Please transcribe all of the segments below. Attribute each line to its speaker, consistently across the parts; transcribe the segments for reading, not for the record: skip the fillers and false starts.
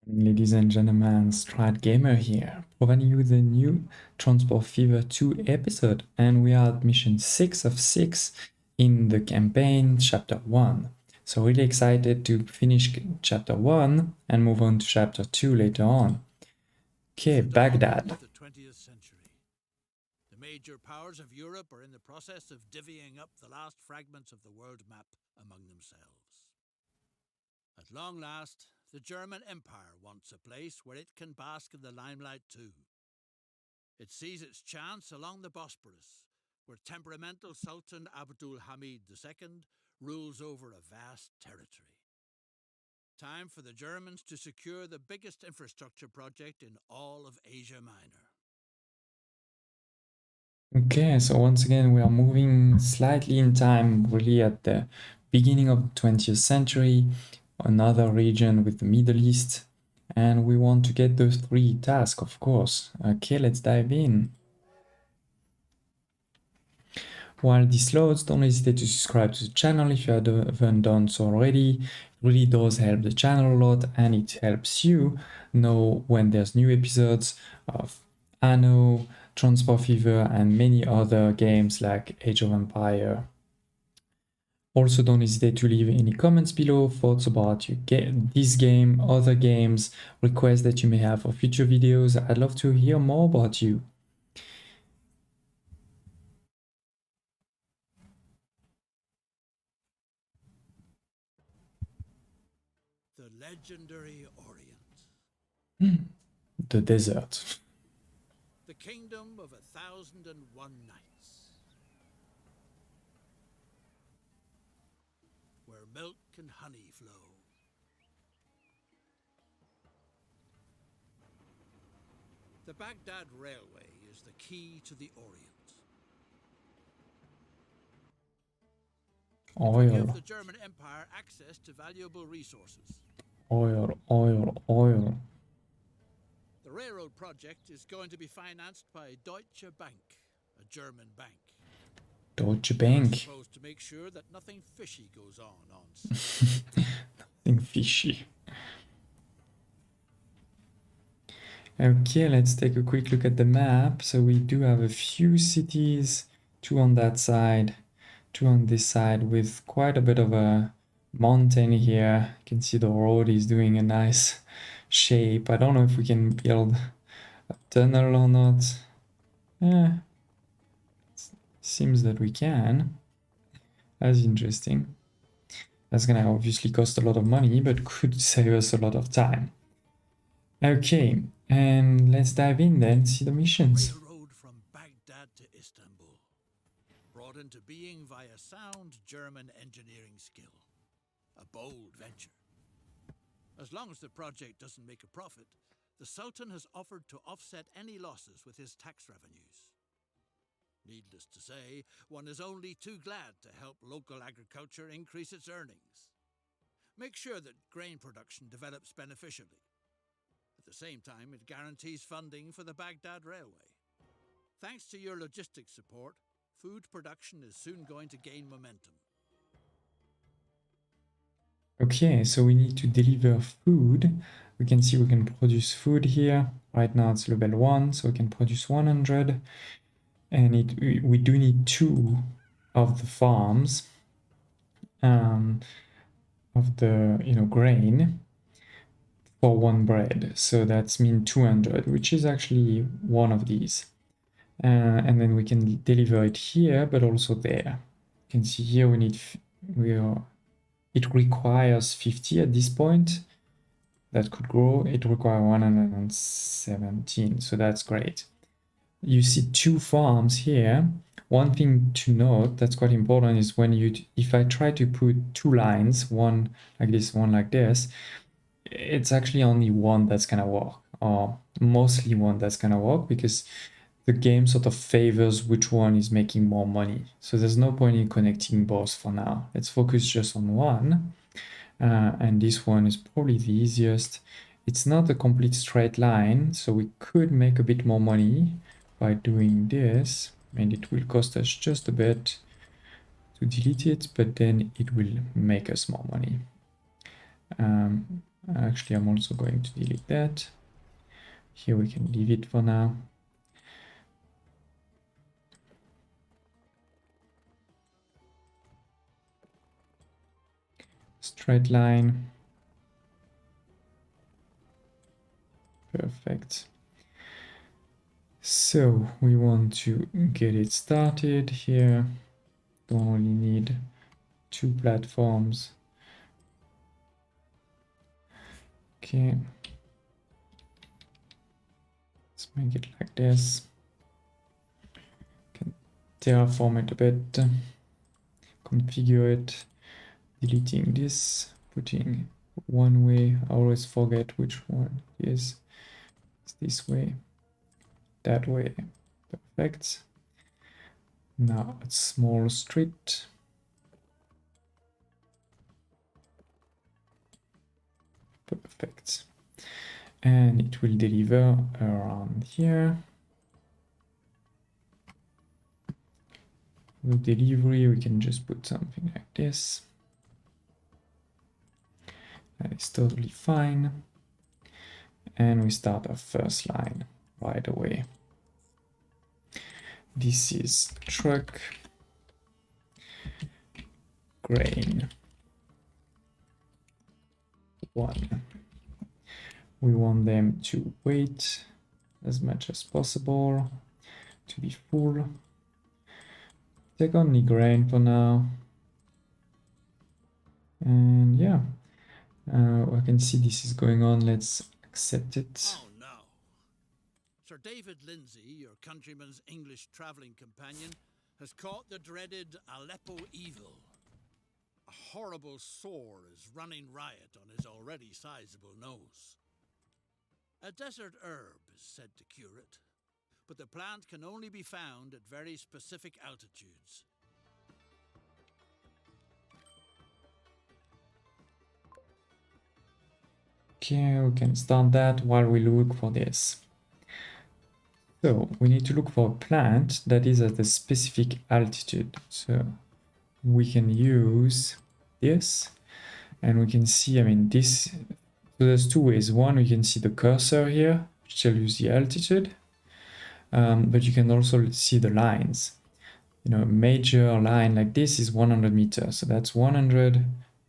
Speaker 1: Ladies and gentlemen, Strat Gamer here, providing you the new Transport Fever 2 episode, and we are at mission 6 of 6 in the campaign, chapter 1. So really excited to finish chapter 1 and move on to chapter 2 later on. Okay, Baghdad.
Speaker 2: The 20th century. The major powers of Europe are in the process of divvying up the last fragments of the world map among themselves. At long last, the German Empire wants a place where it can bask in the limelight too. It sees its chance along the Bosporus, where temperamental Sultan Abdul Hamid II rules over a vast territory. Time for the Germans to secure the biggest infrastructure project in all of Asia Minor.
Speaker 1: Okay, so once again, we are moving slightly in time, really at the beginning of the 20th century, another region with the Middle East, and we want to get those 3 tasks, of course. Okay, let's dive in. While this loads, don't hesitate to subscribe to the channel if you haven't done so already. It really does help the channel a lot, and it helps you know when there's new episodes of Anno, Transport Fever, and many other games like Age of Empire. Also, don't hesitate to leave any comments below, thoughts about this game, other games, requests that you may have for future videos. I'd love to hear more about you.
Speaker 2: The legendary Orient.
Speaker 1: The desert.
Speaker 2: The kingdom of 1,001 nights. Where milk and honey flow. The Baghdad Railway is the key to the Orient.
Speaker 1: Oil.
Speaker 2: Give the German Empire access to valuable resources.
Speaker 1: Oil, oil, oil.
Speaker 2: The railroad project is going to be financed by Deutsche Bank, a German bank.
Speaker 1: Deutsche Bank.
Speaker 2: Supposed to make sure that nothing fishy goes on
Speaker 1: Nothing fishy. Okay, let's take a quick look at the map. So we do have a few cities, 2 on that side, 2 on this side, with quite a bit of a mountain here. You can see the road is doing a nice shape. I don't know if we can build a tunnel or not. Seems that we can. That's interesting. That's gonna obviously cost a lot of money, but could save us a lot of time. Okay, and let's dive in then, see the missions.
Speaker 2: Railroad from Baghdad to Istanbul. Brought into being via sound German engineering skill. A bold venture. As long as the project doesn't make a profit, the Sultan has offered to offset any losses with his tax revenues. Needless to say, one is only too glad to help local agriculture increase its earnings. Make sure that grain production develops beneficially. At the same time, it guarantees funding for the Baghdad Railway. Thanks to your logistics support, food production is soon going to gain momentum.
Speaker 1: Okay, so we need to deliver food. We can see we can produce food here. Right now it's level 1, so we can produce 100. And we do need 2 of the farms of the grain for 1 bread. So that's mean 200, which is actually one of these. And then we can deliver it here, but also there. You can see here it requires 50 at this point. That could grow. It requires 117, so that's great. You see 2 farms here. One thing to note that's quite important is if I try to put 2 lines, one like this, one like this, it's actually only one that's gonna work, or mostly one that's gonna work, because the game sort of favors which one is making more money. So there's no point in connecting both for now. Let's focus just on one. And this one is probably the easiest. It's not a complete straight line, so we could make a bit more money by doing this. And it will cost us just a bit to delete it, but then it will make us more money. Actually, I'm also going to delete that. Here we can leave it for now. Straight line. Perfect. So we want to get it started here. Don't only need 2 platforms. Okay. Let's make it like this. Can terraform it a bit. Configure it. Deleting this. Putting one way. I always forget which one it is. It's this way. That way. Perfect. Now a small street. Perfect. And it will deliver around here. For the delivery, we can just put something like this. That is totally fine. And we start our first line right away. This is truck, grain, 1. We want them to wait as much as possible to be full. Take only grain for now. And yeah, I can see this is going on. Let's accept it.
Speaker 2: Oh no. Sir David Lindsay, your countryman's English travelling companion, has caught the dreaded Aleppo evil. A horrible sore is running riot on his already sizable nose. A desert herb is said to cure it, but the plant can only be found at very specific altitudes.
Speaker 1: Okay, we can start that while we look for this. So we need to look for a plant that is at a specific altitude. So we can use this, and we can see, I mean, this, so there's 2 ways. One, we can see the cursor here, which tells you the altitude, but you can also see the lines. You know, a major line like this is 100 meters, so that's 100,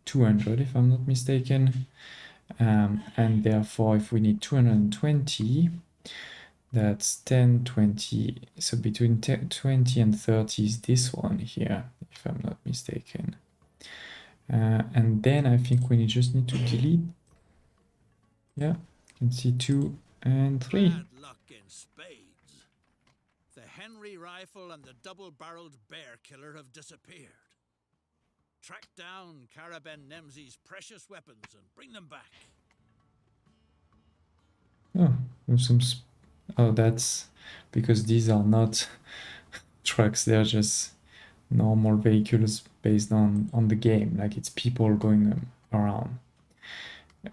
Speaker 1: 200 if I'm not mistaken, and therefore if we need 220, that's 10, 20, so between 10, 20 and 30 is this one here, if I'm not mistaken. And then I think we just need to delete. Yeah, you can see 2 and 3.
Speaker 2: Bad luck in spades. The Henry rifle and the double-barreled bear killer have disappeared. Track down Karaben Nemzi's precious weapons and bring them back.
Speaker 1: Oh, there's some. Oh, that's because these are not trucks, they're just normal vehicles based on the game, like it's people going around.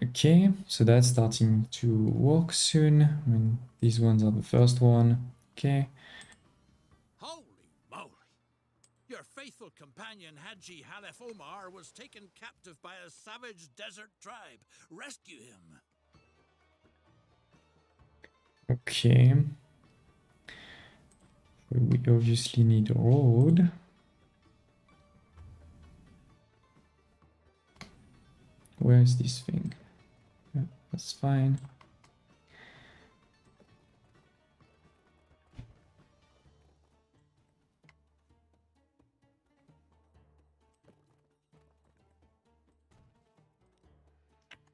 Speaker 1: Okay, so that's starting to work soon. I mean, these ones are the first one. Okay.
Speaker 2: Holy moly! Your faithful companion Haji Halef Omar was taken captive by a savage desert tribe. Rescue him.
Speaker 1: Okay. We obviously need a road. Where is this thing? Yeah, that's fine.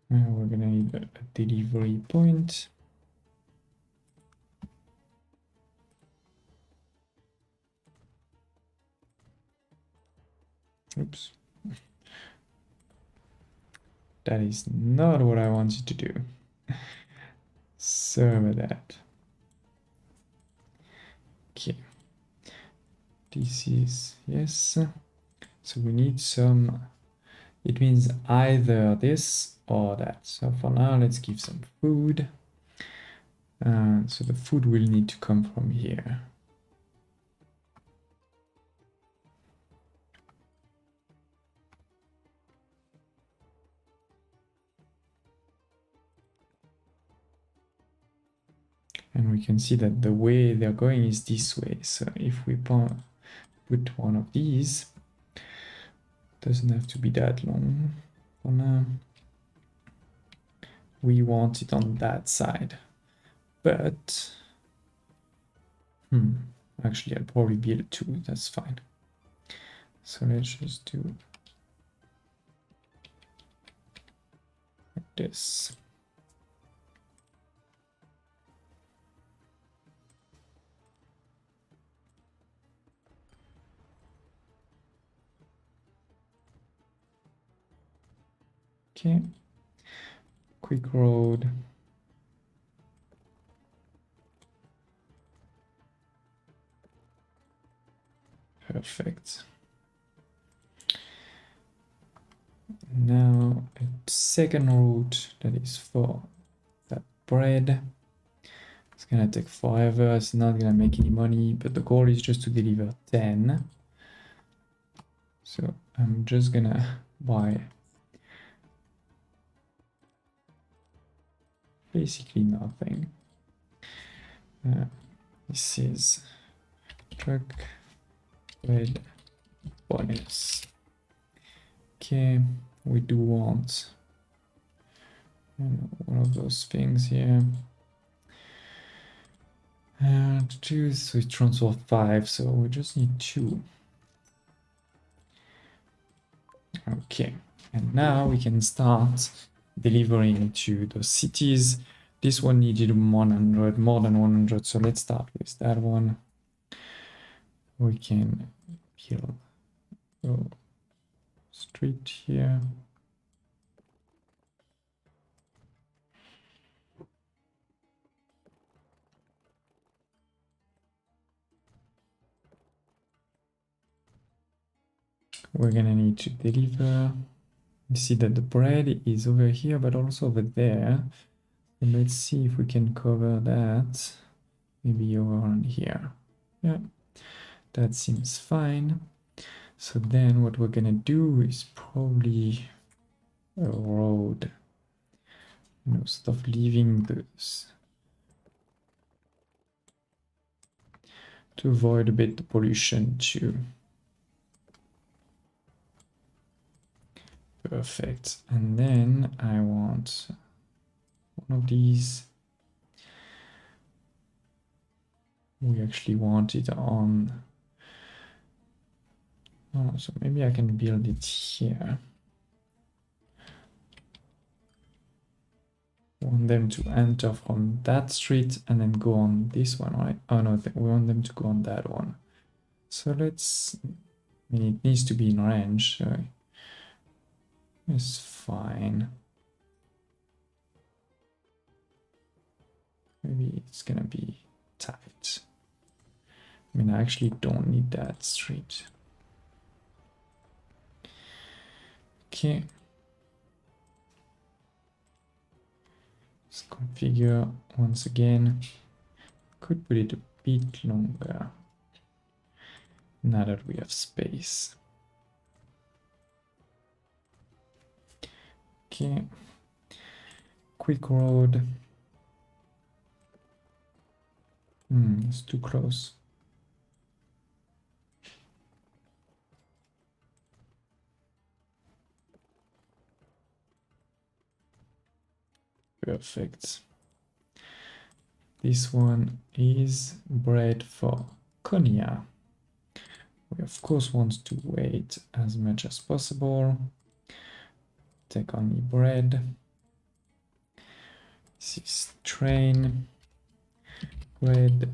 Speaker 1: We're gonna need a delivery point. Oops. That is not what I wanted to do. Sorry about that. Okay. This is, yes. So we need some, it means either this or that. So for now, let's give some food. So the food will need to come from here. And we can see that the way they're going is this way. So if we put one of these, doesn't have to be that long for now. We want it on that side, but actually I'll probably build two, that's fine. So let's just do like this. Okay, quick road. Perfect. Now a second route that is for that bread. It's gonna take forever, it's not gonna make any money, but the goal is just to deliver 10. So I'm just gonna buy basically nothing. This is truck bread bonus. Okay, we do want one of those things here. And two, so we transfer 5, so we just need 2. Okay, and now we can start delivering to the cities. This one needed 100, more than 100, so let's start with that one. We can build a street here. We're gonna need to deliver. You see that the bread is over here, but also over there. And let's see if we can cover that. Maybe over on here. Yeah, that seems fine. So then what we're gonna do is probably a road. Sort of leaving this to avoid a bit the pollution too. Perfect. And then I want one of these. We actually want it on. Oh, so maybe I can build it here. Want them to enter from that street and then go on this one, right? Oh no, we want them to go on that one. So let's, I mean, it needs to be in range, so it's fine. Maybe it's gonna be tight. I mean, I actually don't need that street. Okay. Let's configure once again. Could put it a bit longer now that we have space. Okay. Quick road. It's too close. Perfect. This one is bread for Konya. We of course want to wait as much as possible. Take only bread. This is train. Bread.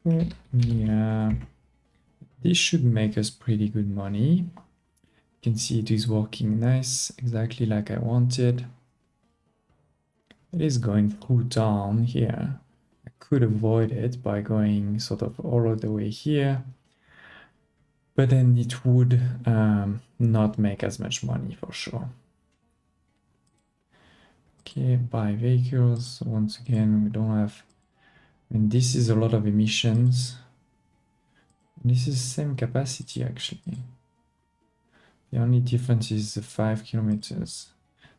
Speaker 1: Konya. This should make us pretty good money. You can see it is working nice, exactly like I wanted. It is going through town here. I could avoid it by going sort of all the way here, but then it would not make as much money for sure. Okay, buy vehicles. Once again, we don't have, I mean, this is a lot of emissions. This is the same capacity actually. The only difference is the 5 kilometers.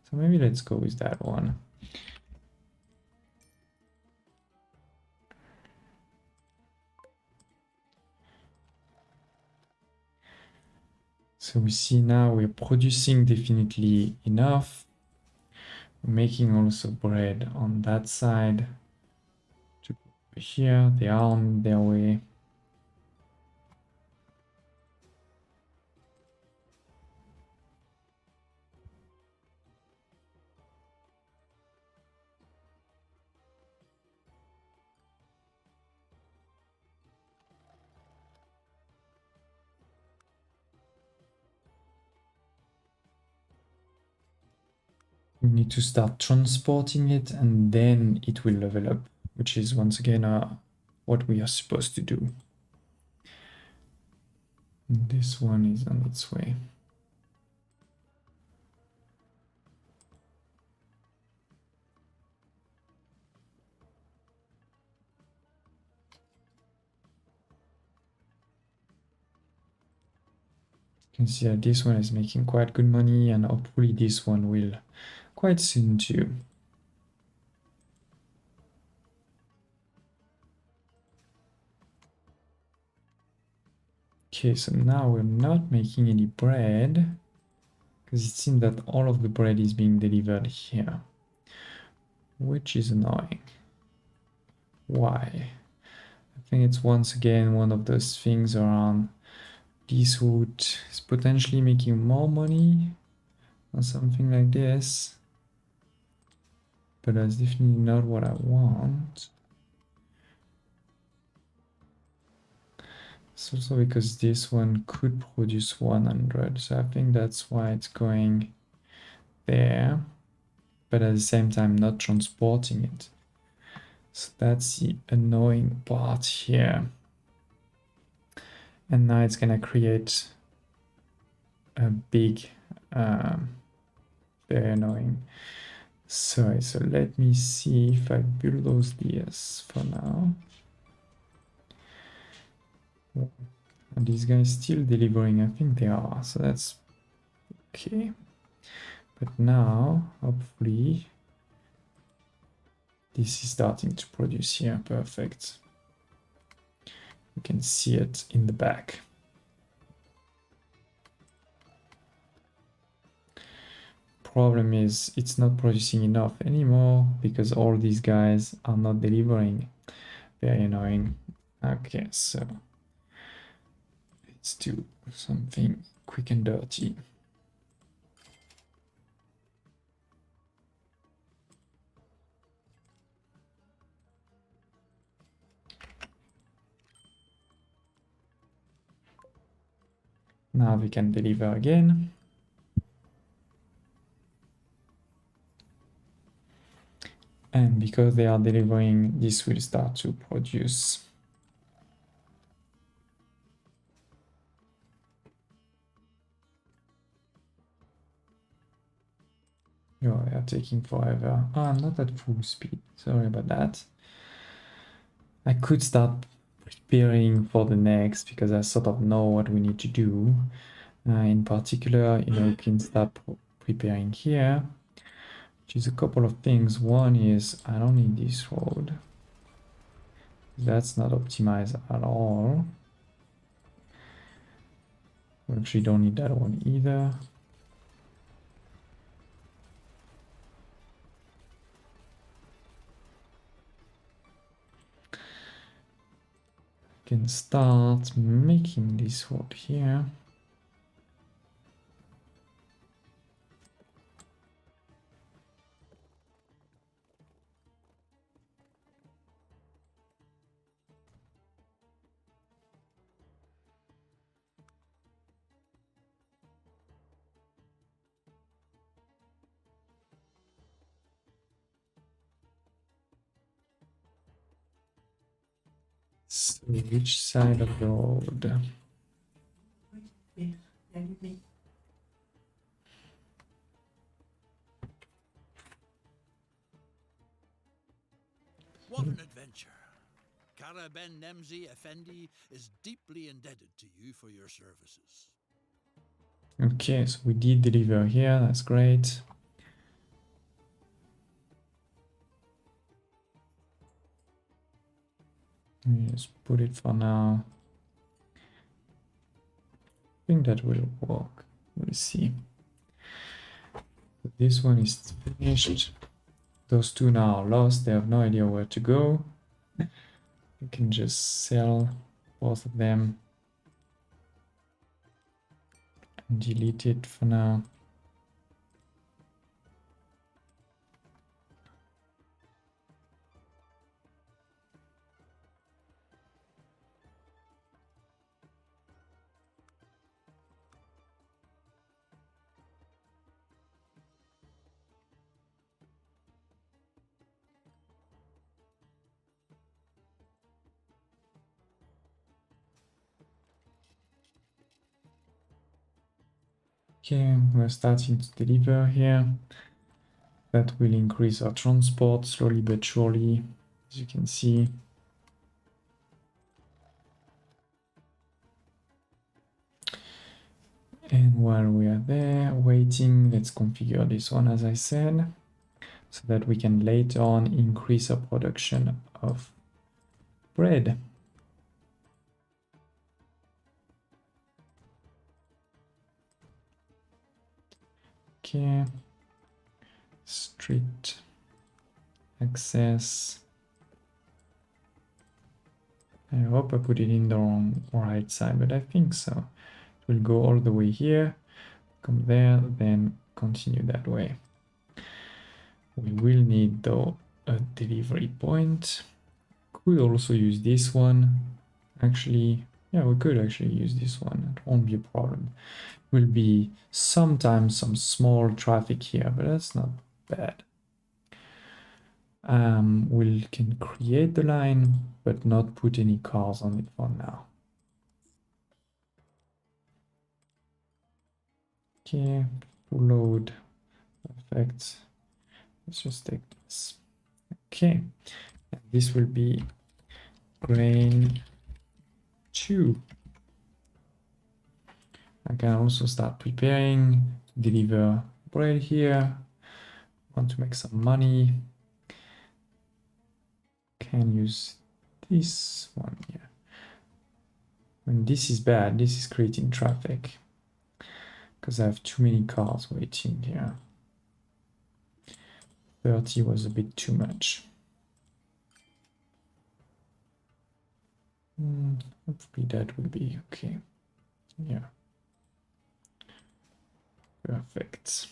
Speaker 1: So maybe let's go with that one. So we see now we're producing definitely enough. We're making also bread on that side. To here, they are on their way. We need to start transporting it and then it will level up, which is once again what we are supposed to do. And this one is on its way. You can see that this one is making quite good money and hopefully this one will quite soon too. Okay, so now we're not making any bread because it seems that all of the bread is being delivered here, which is annoying. Why? I think it's once again one of those things around this route is potentially making more money or something like this, but that's definitely not what I want. It's also because this one could produce 100, so I think that's why it's going there, but at the same time not transporting it. So that's the annoying part here. And now it's gonna create a big, very annoying. Sorry, so let me see if I build those DS for now. Are these guys still delivering? I think they are, so that's okay. But now, hopefully, this is starting to produce here. Perfect. You can see it in the back. Problem is, it's not producing enough anymore because all these guys are not delivering. Very annoying. Okay, so let's do something quick and dirty. Now we can deliver again. And because they are delivering, this will start to produce. Oh, they are taking forever. Oh, I'm not at full speed. Sorry about that. I could start preparing for the next because I sort of know what we need to do. In particular, you can start preparing here, which is a couple of things. One is I don't need this road. That's not optimized at all. We actually don't need that one either. Can start making this road here. So which side of the road?
Speaker 2: What an adventure. Kara Ben Nemzi Effendi is deeply indebted to you for your services.
Speaker 1: Okay, so we did deliver here, that's great. Let's put it for now. think that will work. We'll see. This one is finished. Those two now are lost. They have no idea where to go. You can just sell both of them and delete it for now. Okay, we're starting to deliver here. That will increase our transport slowly but surely, as you can see. And while we are there waiting, let's configure this one as I said, so that we can later on increase our production of bread. Okay, street access. I hope I put it in the right side, but I think so. It will go all the way here, come there, then continue that way. We will need though a delivery point. Could also use this one. Actually, yeah, we could actually use this one. It won't be a problem. Will be sometimes some small traffic here, but that's not bad. We can create the line, but not put any cars on it for now. Okay, full load. Perfect. Let's just take this. Okay, and this will be grain 2. I can also start preparing to deliver bread here. Want to make some money. Can use this one here. When this is bad, this is creating traffic because I have too many cars waiting here. 30 was a bit too much. Hopefully that will be okay. Yeah. Perfect.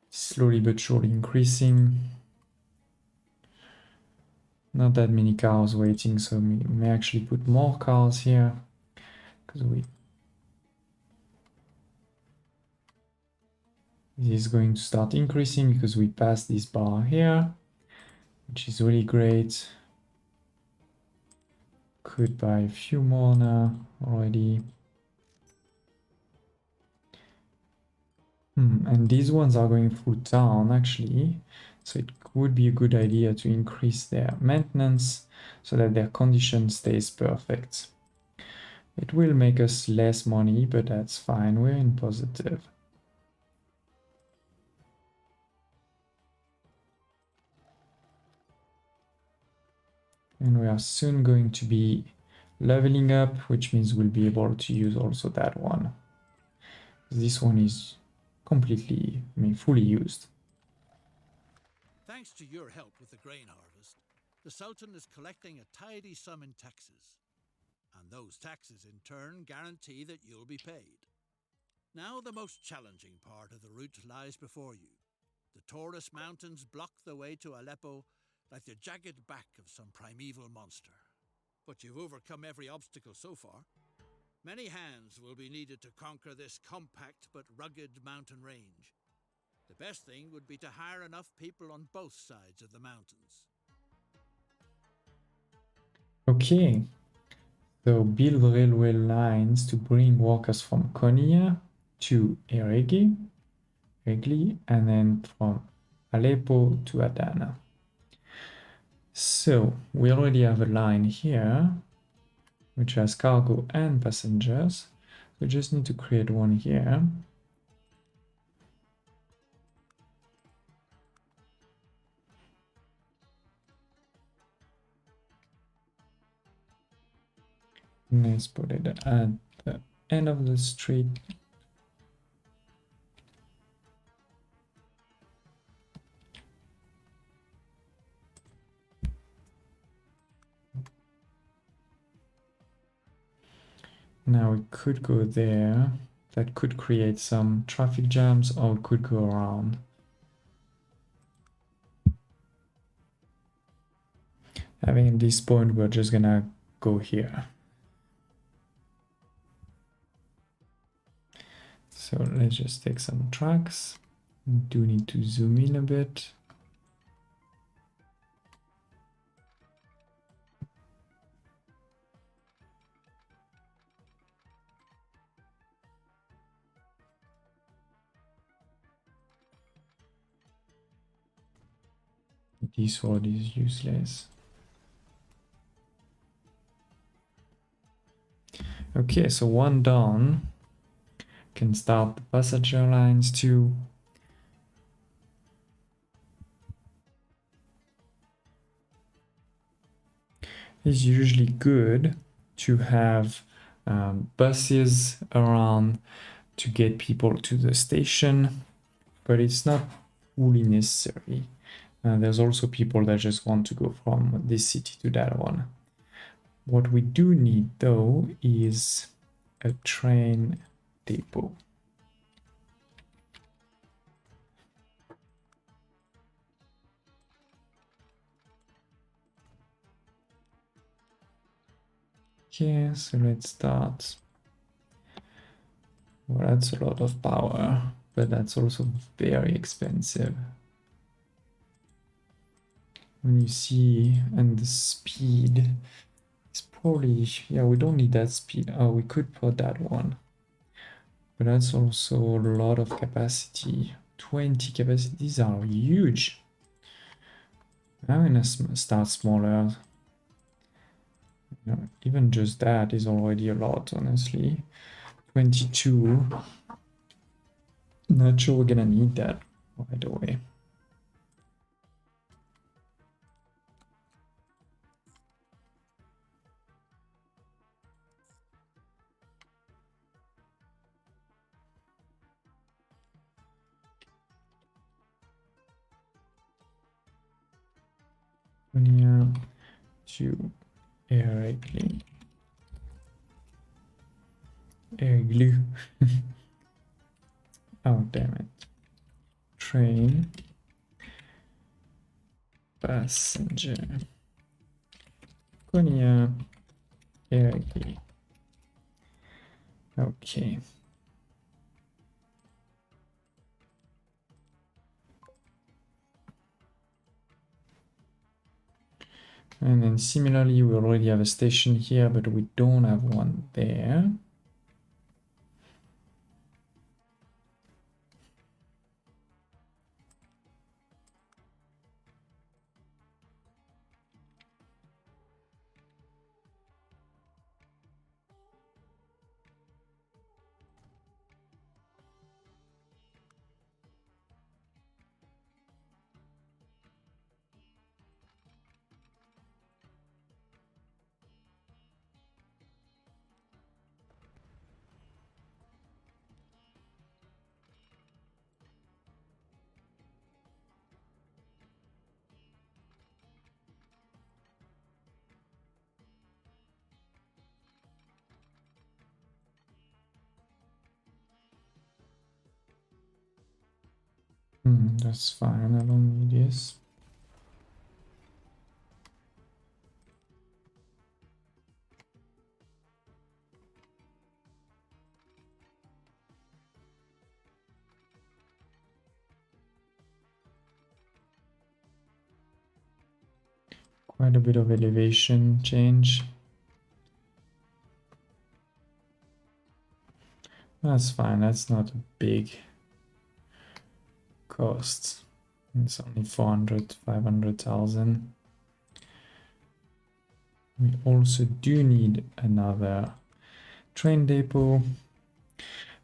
Speaker 1: Slowly but surely increasing. Not that many cars waiting, so we may actually put more cars here because this is going to start increasing because we passed this bar here, which is really great. Could buy a few more now already. And these ones are going through town actually, so it would be a good idea to increase their maintenance so that their condition stays perfect. It will make us less money, but that's fine, we're in positive. And we are soon going to be leveling up, which means we'll be able to use also that one. This one is completely, fully used.
Speaker 2: Thanks to your help with the grain harvest, the Sultan is collecting a tidy sum in taxes. And those taxes in turn guarantee that you'll be paid. Now the most challenging part of the route lies before you. The Taurus Mountains block the way to Aleppo like the jagged back of some primeval monster. But you've overcome every obstacle so far. Many hands will be needed to conquer this compact but rugged mountain range. The best thing would be to hire enough people on both sides of the mountains.
Speaker 1: Okay, so build railway lines to bring workers from Konya to Regli, and then from Aleppo to Adana. So we already have a line here, which has cargo and passengers. We just need to create one here. Let's put it at the end of the street. Now we could go there. That could create some traffic jams, or could go around. Having this point, we're just gonna go here. So let's just take some tracks. We do need to zoom in a bit. This word is useless. Okay, so one down. Can start the passenger lines too. It's usually good to have buses around to get people to the station, but it's not fully necessary. There's also people that just want to go from this city to that one. What we do need though is a train depot. Okay, so let's start. Well, that's a lot of power, but that's also very expensive. When you see, and the speed, it's probably, yeah, we don't need that speed. Oh, we could put that one. But that's also a lot of capacity. 20 capacities are huge. I'm gonna start smaller. You know, even just that is already a lot, honestly. 22. Not sure we're gonna need that right away. Yeah, to air glue. Oh, damn it. Train. Passenger. Konya. Air glue. Okay. And then similarly, we already have a station here, but we don't have one there. That's fine, I don't need this. Quite a bit of elevation change. That's fine, that's not a big cost. It's only 400, 500,000. We also do need another train depot.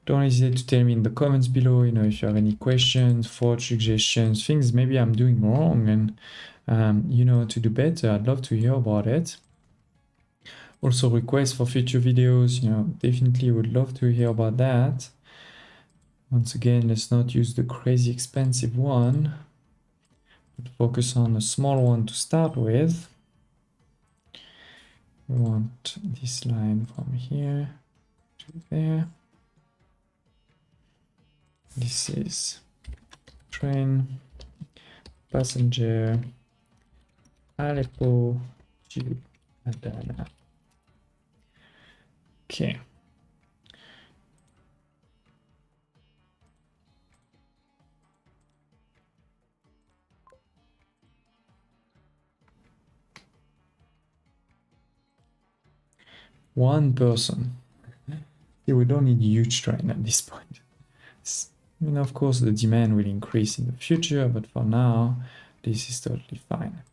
Speaker 1: Don't hesitate to tell me in the comments below, you know, if you have any questions, thoughts, suggestions, things maybe I'm doing wrong and, you know, to do better. I'd love to hear about it. Also requests for future videos, definitely would love to hear about that. Once again, let's not use the crazy expensive one, but focus on a small one to start with. We want this line from here to there. This is train, passenger, Aleppo to Adana. Okay. One person. Yeah, we don't need a huge train at this point. I mean, of course, the demand will increase in the future, but for now, this is totally fine.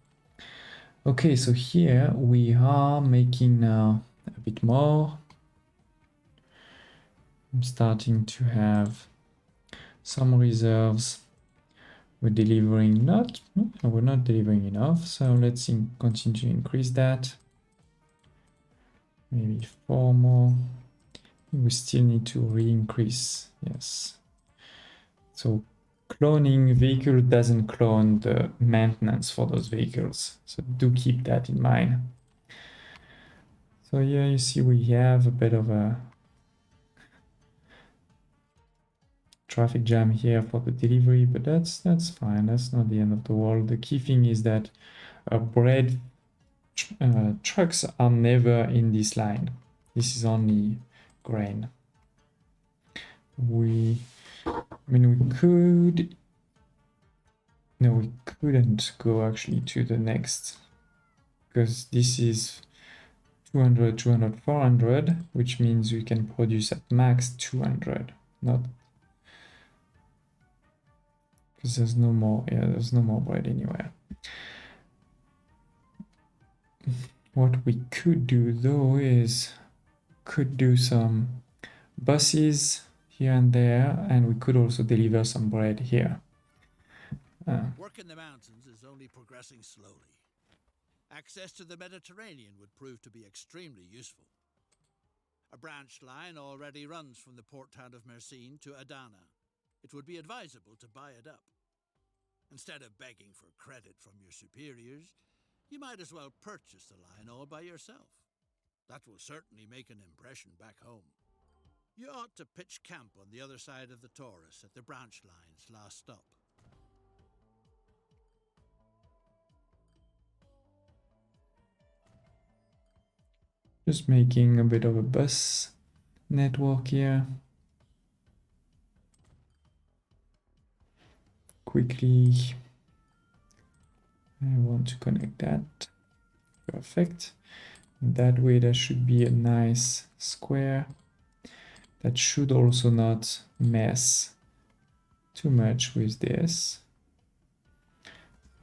Speaker 1: Okay, so here we are making now a bit more. I'm starting to have some reserves. We're delivering we're not delivering enough, so let's continue to increase that. Maybe 4 more. We still need to re-increase, yes. So cloning vehicle doesn't clone the maintenance for those vehicles, so do keep that in mind. So yeah, you see we have a bit of a traffic jam here for the delivery, but that's fine. That's not the end of the world. The key thing is that bread trucks are never in this line. This is only grain. We couldn't go actually to the next, because this is 200, 200, 400, which means we can produce at max 200, not because there's no more bread anywhere. What we could do though is could do some buses here and there, and we could also deliver some bread here.
Speaker 2: Work in the mountains is only progressing slowly. Access to the Mediterranean would prove to be extremely useful. A branch line already runs from the port town of Mersin to Adana. It would be advisable to buy it up. Instead of begging for credit from your superiors, you might as well purchase the line all by yourself. That will certainly make an impression back home. You ought to pitch camp on the other side of the Taurus at the branch line's last stop.
Speaker 1: Just making a bit of a bus network here. Quickly, I want to connect that. Perfect. That way there should be a nice square. That should also not mess too much with this.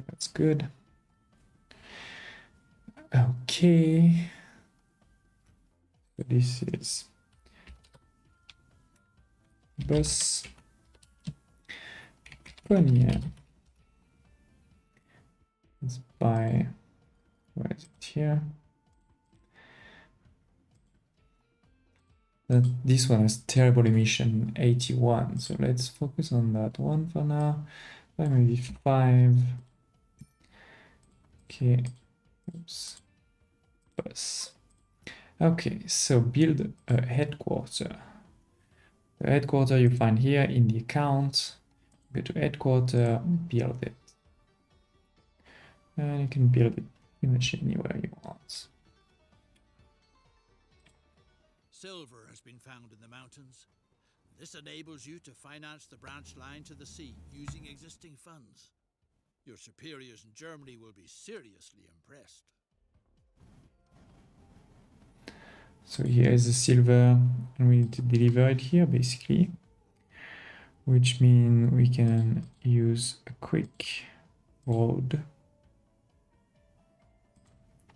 Speaker 1: That's good. Okay. So this is bus Konya. Let's buy, where is it here? This one has terrible emission 81, so let's focus on that one for now. Maybe 5. Okay, oops, bus. Okay, so build a headquarter. The headquarter you find here in the account. Go to headquarter, build it. And you can build it pretty much anywhere you want.
Speaker 2: Silver has been found in the mountains. This enables you to finance the branch line to the sea using existing funds. Your superiors in Germany will be seriously impressed.
Speaker 1: So here is the silver, and we need to deliver it here basically, which means we can use a quick road,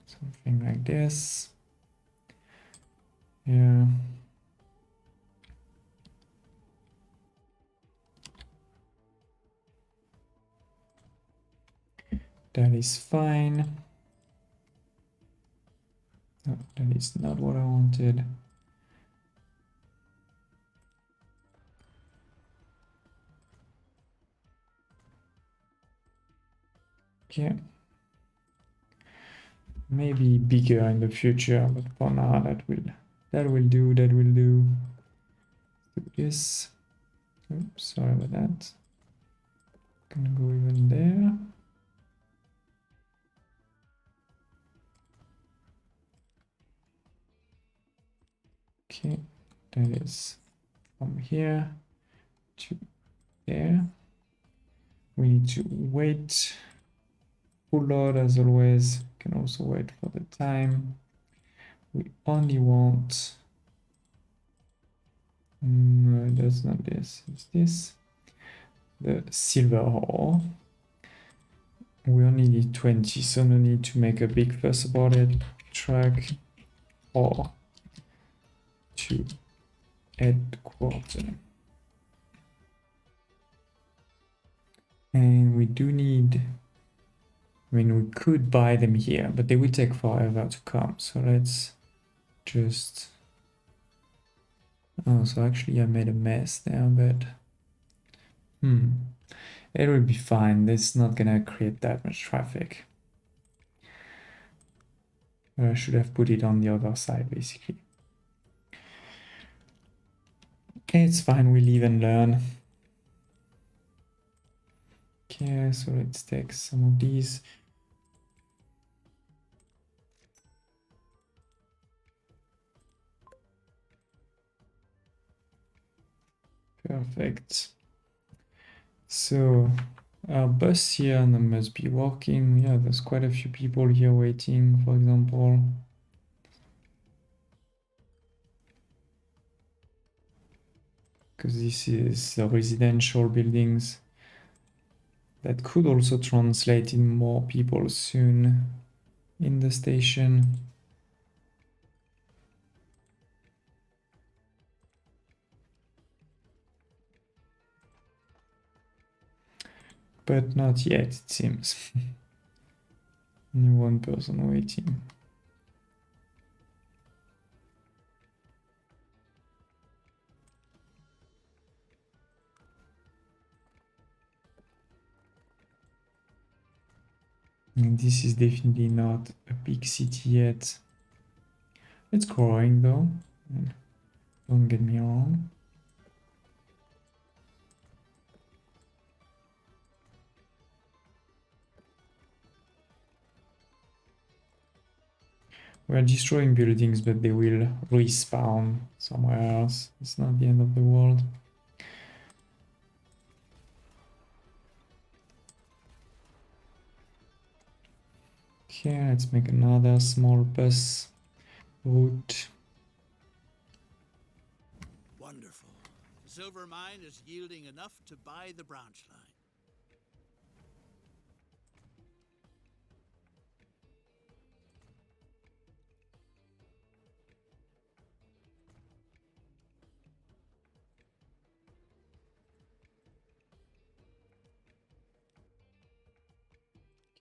Speaker 1: something like this. Yeah. That is fine. Oh, That is not what I wanted. Okay. Maybe bigger in the future, but for now that will do. Do this. Oops, sorry about that. Gonna go even there. Okay, that is from here to there. We need to wait. Full load as always. Can also wait for the time. We only want. No, that's not this. It's this. The silver ore. We only need 20, so no need to make a big fuss about it. Track or to headquarters. And we do need, I mean, we could buy them here, but they will take forever to come. So let's just, oh, so actually I made a mess there, but it will be fine. It's not gonna create that much traffic. I should have put it on the other side, basically. Okay, it's fine. We live and learn. Okay, so let's take some of these. Perfect. So our bus here must be working. Yeah, there's quite a few people here waiting, for example. Because this is residential buildings. That could also translate in more people soon in the station. But not yet, it seems. Only one person waiting. And this is definitely not a big city yet. It's growing though. Don't get me wrong. We're destroying buildings, but they will respawn somewhere else. It's not the end of the world. Okay, let's make another small bus route.
Speaker 2: Wonderful. The silver mine is yielding enough to buy the branch line.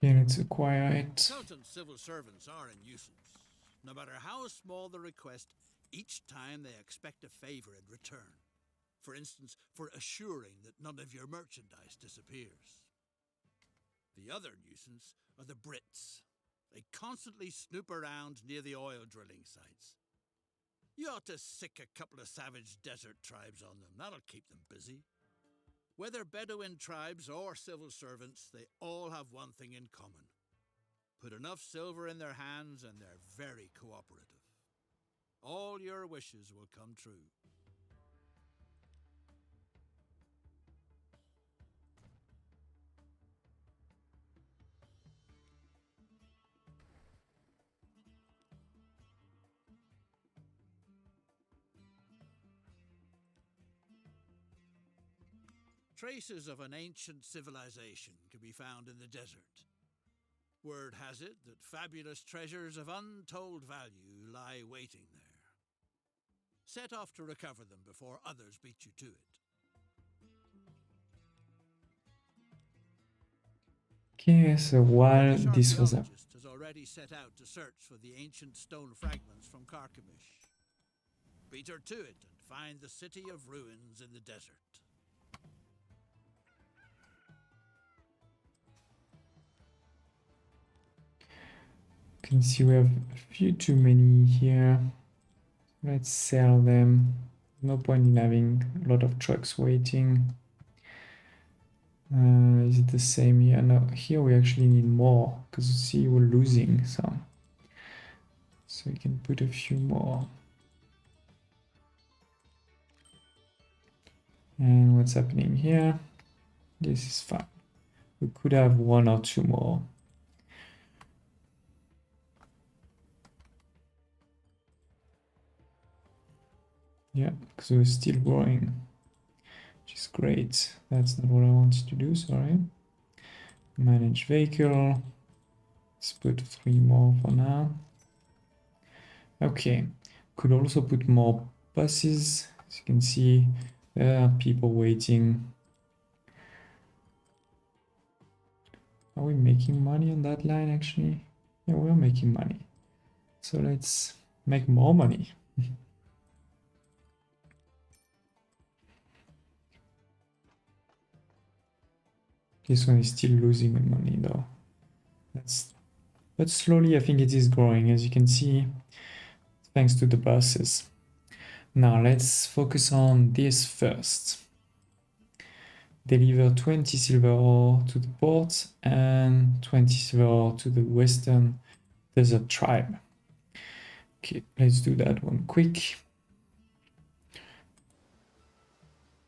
Speaker 1: Okay, let's acquire it.
Speaker 2: Accountant civil servants are a nuisance. No matter how small the request, each time they expect a favor in return. For instance, for assuring that none of your merchandise disappears. The other nuisance are the Brits. They constantly snoop around near the oil drilling sites. You ought to sick a couple of savage desert tribes on them. That'll keep them busy. Whether Bedouin tribes or civil servants, they all have one thing in common. Put enough silver in their hands and they're very cooperative. All your wishes will come true. Traces of an ancient civilization can be found in the desert. Word has it that fabulous treasures of untold value lie waiting there. Set off to recover them before others beat you to it.
Speaker 1: Okay, so while
Speaker 2: British
Speaker 1: this was up.
Speaker 2: archaeologist has already already set out to search for the ancient stone fragments from Carchemish. Beat her to it and find the city of ruins in the desert.
Speaker 1: You can see we have a few too many here. Let's sell them. No point in having a lot of trucks waiting. Is it the same here? No, here we actually need more because you see we're losing some. So we can put a few more. And what's happening here? This is fine. We could have one or two more. Yeah, because we're still growing, which is great. That's not what I wanted to do, sorry. Manage vehicle. Let's put 3 more for now. Okay, could also put more buses. As you can see, there are people waiting. Are we making money on that line actually? Yeah, we're making money. So let's make more money. This one is still losing money though. But slowly I think it is growing, as you can see, thanks to the buses. Now let's focus on this first. Deliver 20 silver ore to the port and 20 silver ore to the western desert tribe. Okay, let's do that one quick.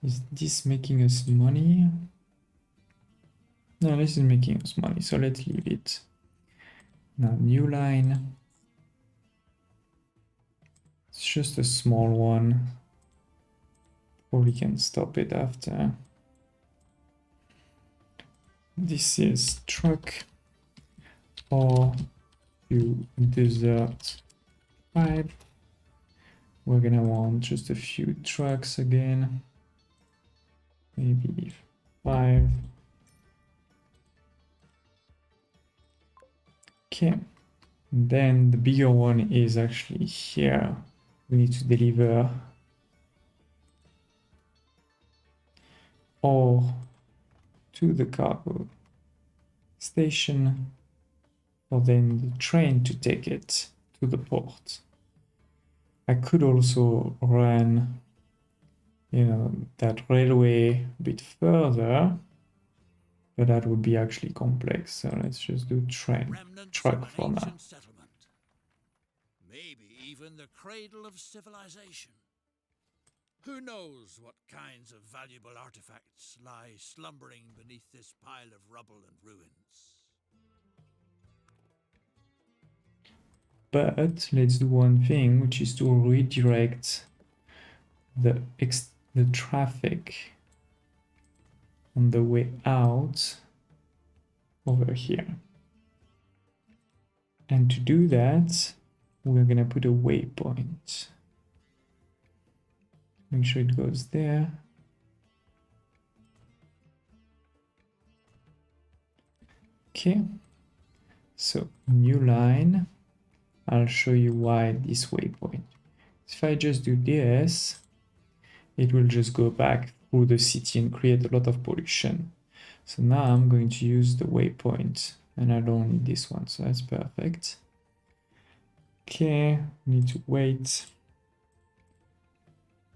Speaker 1: Is this making us money? No, this is making us money, so let's leave it. Now, new line. It's just a small one. Probably can stop it after. This is truck or to desert tribe. We're gonna want just a few trucks again. Maybe 5. Okay. Then the bigger one is actually here. We need to deliver ore to the cargo station for then the train to take it to the port. I could also run, that railway a bit further, but that would be actually complex. So let's just do truck for now.
Speaker 2: Maybe even the cradle of civilization. Who knows what kinds of valuable artifacts lie slumbering beneath this pile of rubble and ruins.
Speaker 1: But let's do one thing, which is to redirect the traffic on the way out over here. And to do that, we're gonna put a waypoint. Make sure it goes there. Okay, so new line. I'll show you why this waypoint. If I just do this, it will just go back through the city and create a lot of pollution. So now I'm going to use the waypoint, and I don't need this one, so that's perfect. Okay, need to wait.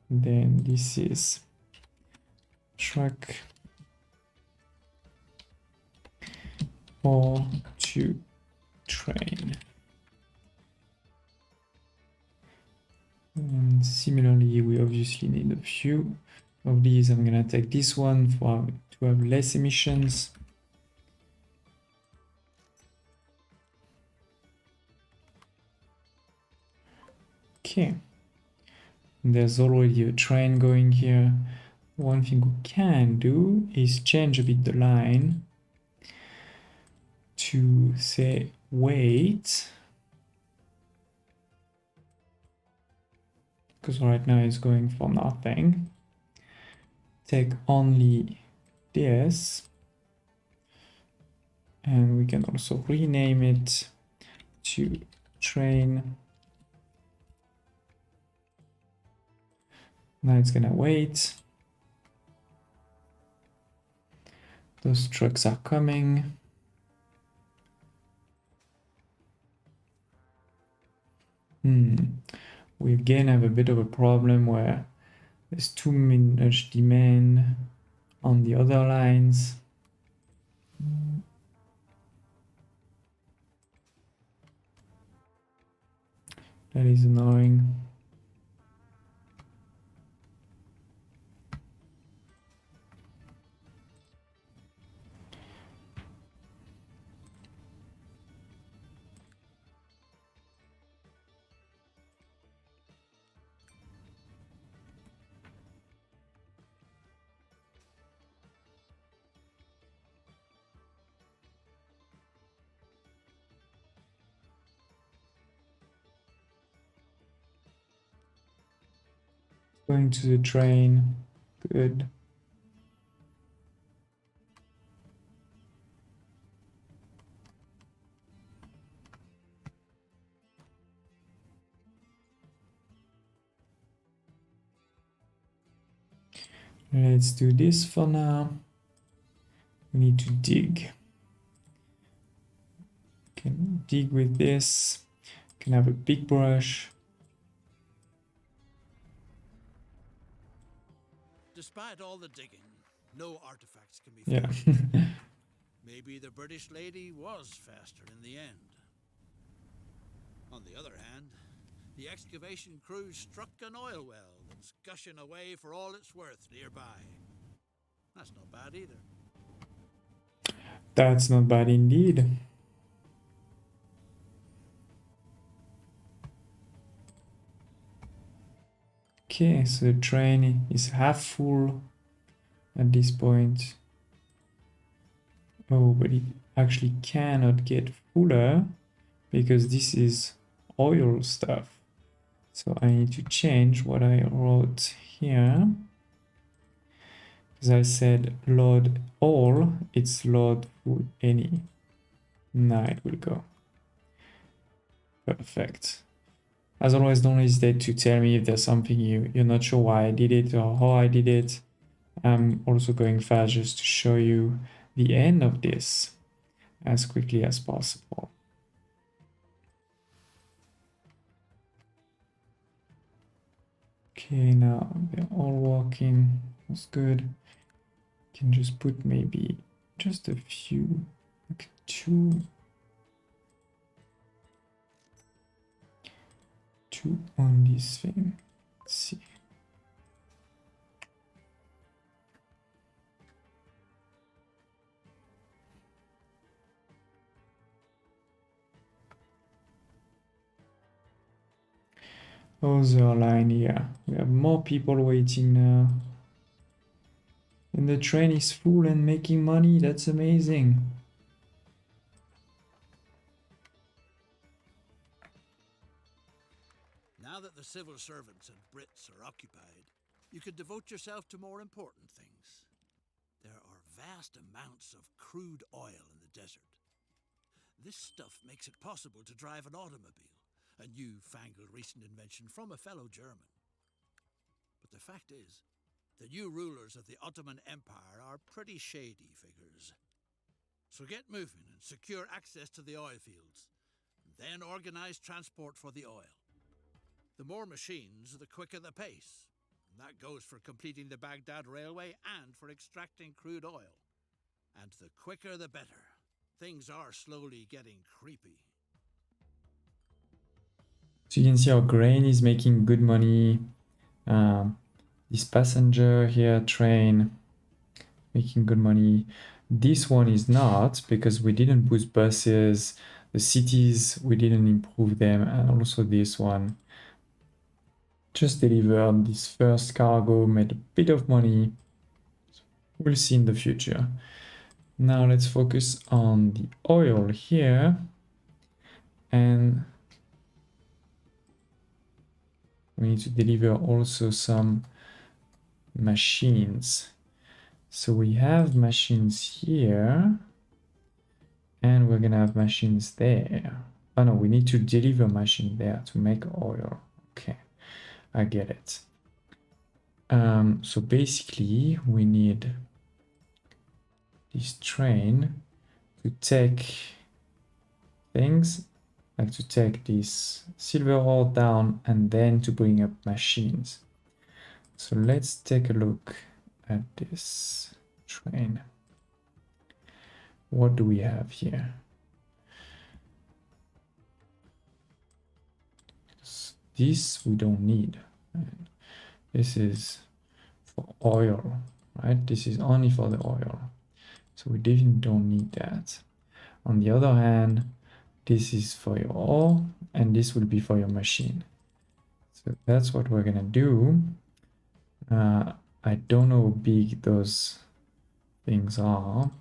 Speaker 1: Then this is truck or to train. And similarly, we obviously need a few of these. I'm gonna take this one to have less emissions. Okay. There's already a train going here. One thing we can do is change a bit the line to say wait, because right now it's going for nothing. Take only this, and we can also rename it to train. Now it's gonna wait. Those trucks are coming. We again have a bit of a problem where there's too much demand on the other lines. That is annoying. Going to the train. Good. Let's do this for now. We need to dig. Can dig with this. Can have a big brush.
Speaker 2: Despite all the digging, no artifacts can be
Speaker 1: Yeah.
Speaker 2: found. Maybe the British lady was faster in the end. On the other hand, the excavation crew struck an oil well that's gushing away for all it's worth nearby. That's not bad either.
Speaker 1: That's not bad indeed. Okay, so the train is half full at this point. Oh, but it actually cannot get fuller because this is oil stuff. So I need to change what I wrote here. Because I said load all, it's load full any. Now it will go. Perfect. As always, don't hesitate to tell me if there's something you're not sure why I did it or how I did it. I'm also going fast just to show you the end of this as quickly as possible. Okay, now they're all walking. That's good. Can just put maybe just a few, like two on this thing. Let's see. Other line here. We have more people waiting now. And the train is full and making money. That's amazing.
Speaker 2: Now that the civil servants and Brits are occupied, you can devote yourself to more important things. There are vast amounts of crude oil in the desert. This stuff makes it possible to drive an automobile, a new-fangled recent invention from a fellow German. But the fact is, the new rulers of the Ottoman Empire are pretty shady figures. So get moving and secure access to the oil fields, then organize transport for the oil. The more machines, the quicker the pace. And that goes for completing the Baghdad railway and for extracting crude oil. And the quicker the better. Things are slowly getting creepy.
Speaker 1: So you can see our grain is making good money. This passenger here, train, making good money. This one is not because we didn't boost buses. The cities, we didn't improve them. And also this one. Just delivered this first cargo, made a bit of money. We'll see in the future. Now let's focus on the oil here. And we need to deliver also some machines. So we have machines here. And we're gonna have machines there. Oh no, we need to deliver machine there to make oil. Okay, I get it. So basically we need this train to take things, like to take this silver ore down and then to bring up machines. So let's take a look at this train. What do we have here? This we don't need. This is for oil, right? This is only for the oil. So we definitely don't need that. On the other hand, this is for your ore and this will be for your machine. So that's what we're gonna do. I don't know how big those things are.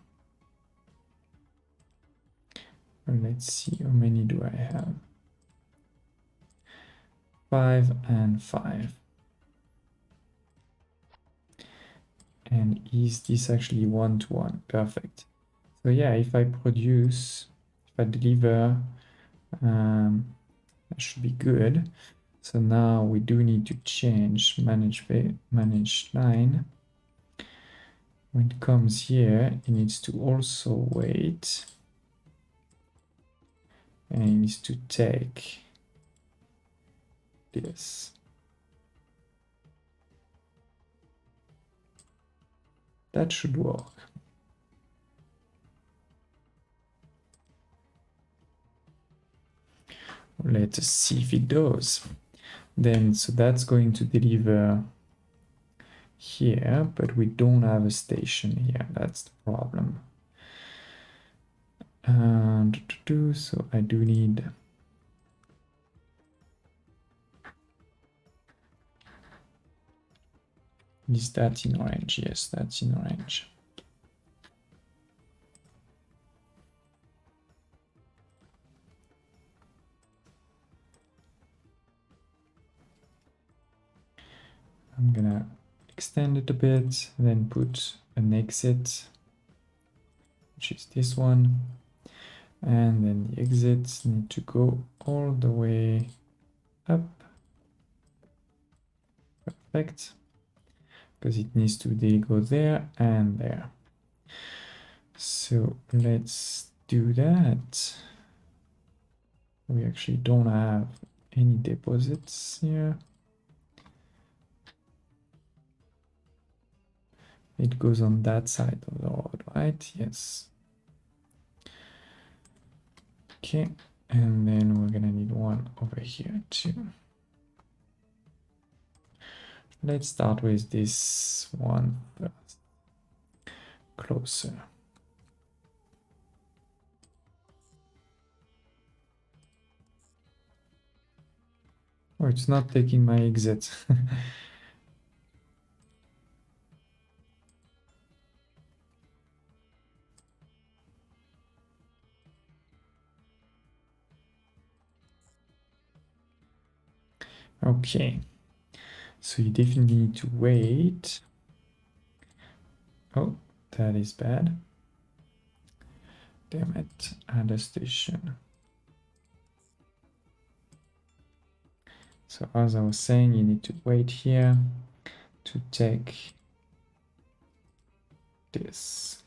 Speaker 1: Let's see, how many do I have? 5 and 5. And is this actually 1-to-1? Perfect. So yeah, if I produce, if I deliver, that should be good. So now we do need to change manage line. When it comes here, it needs to also wait. And it needs to take this. That should work. Let's see if it does. Then, so that's going to deliver here, but we don't have a station here. That's the problem. And so I do need is that in orange? Yes, that's in orange. I'm gonna extend it a bit, then put an exit, which is this one. And then the exits need to go all the way up. Perfect. Because it needs to go there and there. So let's do that. We actually don't have any deposits here. It goes on that side of the road, right? Yes. Okay, and then we're gonna need one over here too. Let's start with this one first. Closer. Oh, it's not taking my exit. Okay, so you definitely need to wait. Oh, that is bad. Damn it, add a station. So as I was saying, you need to wait here to take this.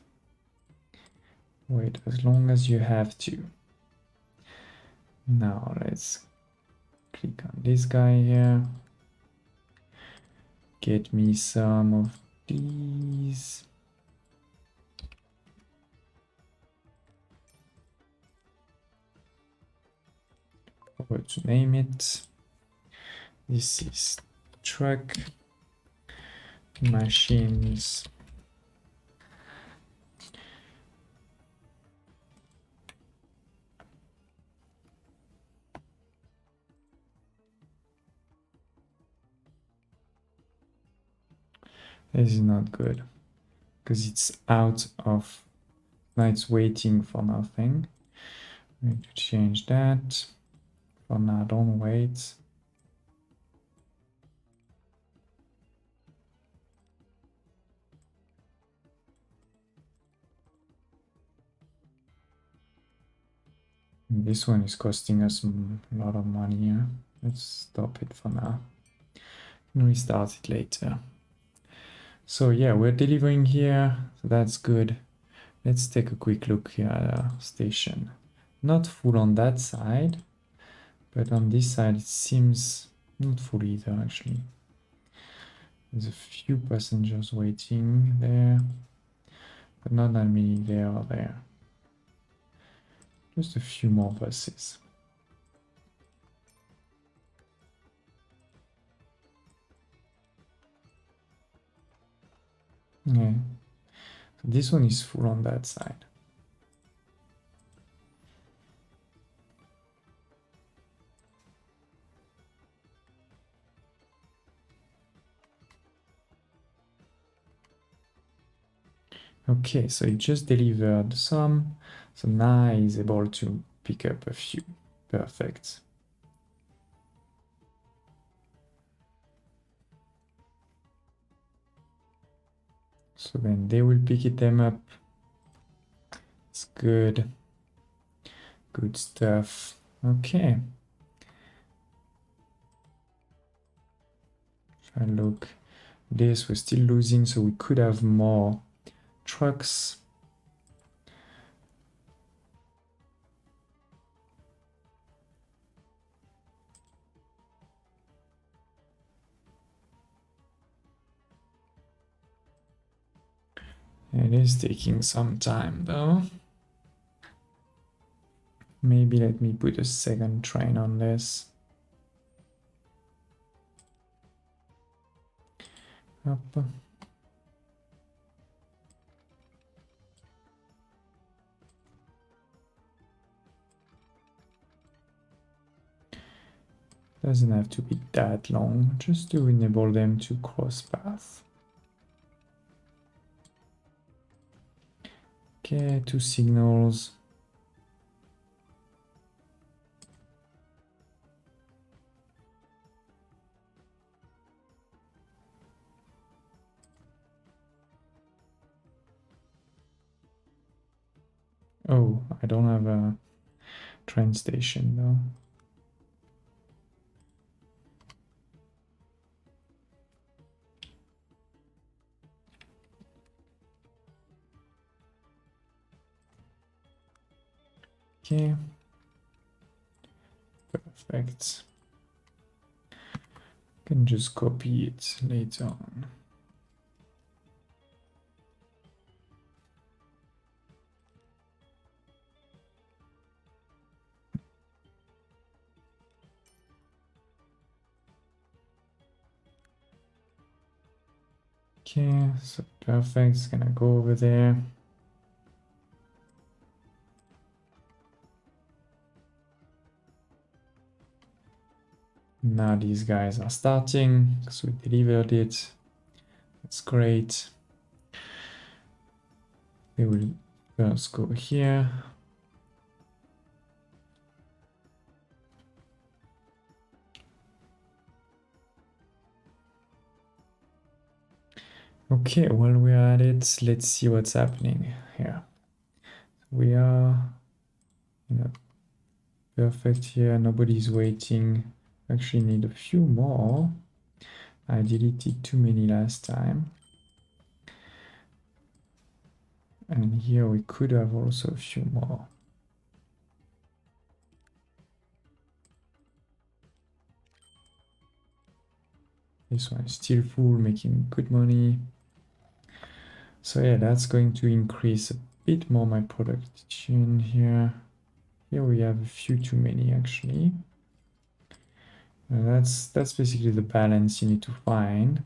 Speaker 1: Wait as long as you have to. Now let's click on this guy here. Get me some of these. What to name it? This is truck machines. This is not good because it's out of, now it's waiting for nothing. We need to change that. For now, don't wait. this one is costing us a lot of money. Let's stop it for now and restart it later. So yeah, we're delivering here, so that's good. Let's take a quick look here at our station. Not full on that side, but on this side it seems not full either actually. There's a few passengers waiting there, but not that many there or there. Just a few more buses. Yeah, so this one is full on that side. Okay, so it just delivered some, so now he's able to pick up a few. Perfect. So then they will pick them up. It's good. Good stuff. Okay. If I look, this we're still losing, so we could have more trucks. It is taking some time though. Maybe let me put a second train on this. Up. Doesn't have to be that long, just to enable them to cross path. Okay, 2 signals. Oh, I don't have a train station though. Okay. Perfect. Can just copy it later on. Okay, so perfect, it's gonna go over there. Now these guys are starting, because we delivered it. That's great. They will first go here. Okay, while we're at it, let's see what's happening here. We are perfect here, nobody's waiting. Actually need a few more. I deleted too many last time. And here we could have also a few more. This one is still full, making good money. So yeah, that's going to increase a bit more my production here. Here we have a few too many actually. And that's basically the balance you need to find.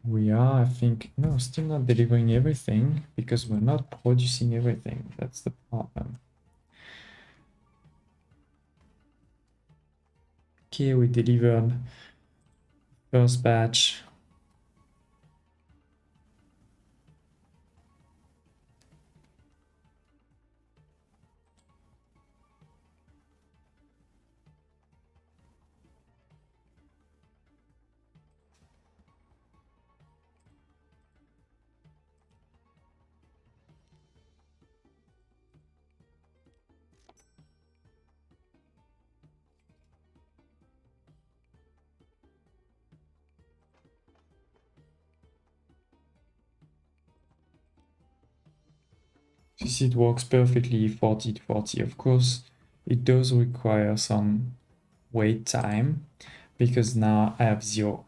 Speaker 1: We are, I think, no, still not delivering everything because we're not producing everything. That's the problem. Okay, we delivered first batch. You see it works perfectly 40 to 40. Of course, it does require some wait time because now I have 0.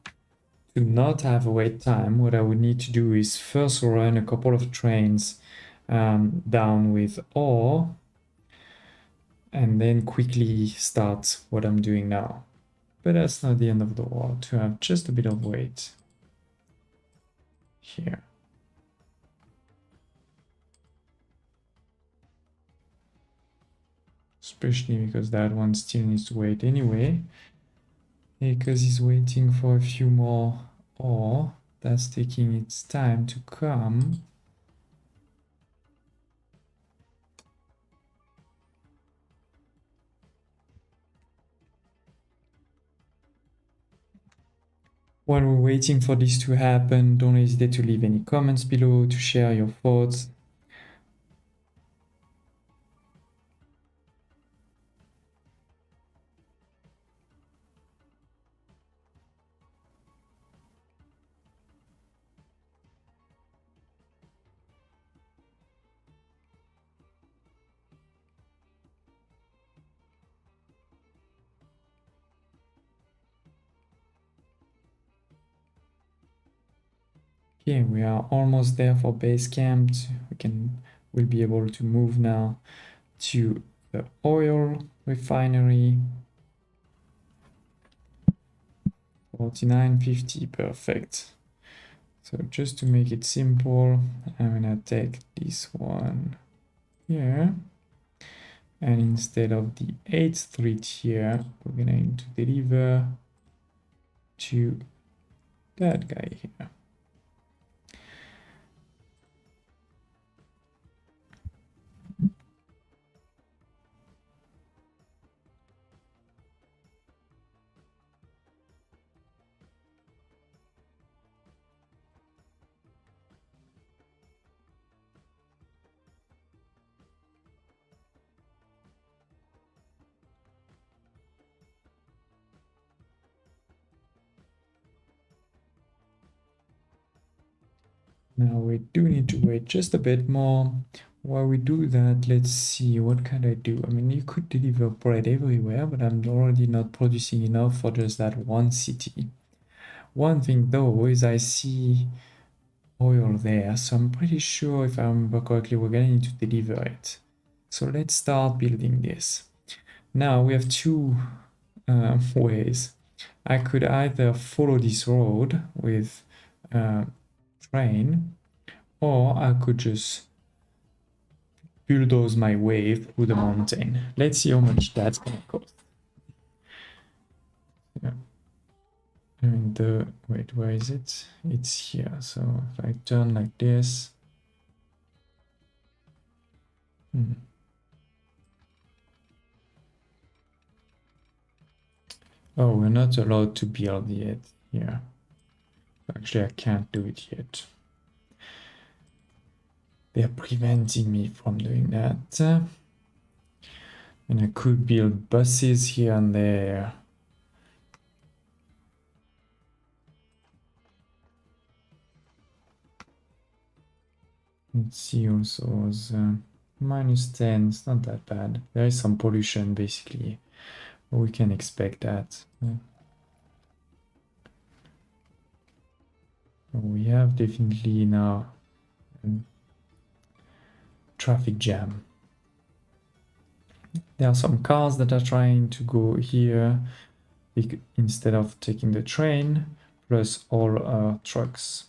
Speaker 1: To not have a wait time, what I would need to do is first run a couple of trains down with ore and then quickly start what I'm doing now. But that's not the end of the world to have just a bit of wait here. Especially because that one still needs to wait anyway. Because he's waiting for a few more ore. That's taking its time to come. While we're waiting for this to happen, don't hesitate to leave any comments below, to share your thoughts. Okay, we are almost there for base camp. We'll be able to move now to the oil refinery. 49.50, perfect. So just to make it simple, I'm gonna take this one here. And instead of the 8th street here, we're gonna need to deliver to that guy here. Now we do need to wait just a bit more. While we do that, let's see, what can I do? I mean, you could deliver bread everywhere, but I'm already not producing enough for just that one city. One thing though is I see oil there, so I'm pretty sure if I remember correctly, we're gonna need to deliver it. So let's start building this. Now we have two ways. I could either follow this road with train, or I could just bulldoze my way through the mountain. Let's see how much that's gonna cost. Yeah. And wait, where is it? It's here. So if I turn like this, oh, we're not allowed to build yet here. Actually, I can't do it yet. They're preventing me from doing that. And I could build buses here and there. Let's see also the -10, it's not that bad. There is some pollution basically. We can expect that. We have definitely now a traffic jam. There are some cars that are trying to go here instead of taking the train, plus all trucks.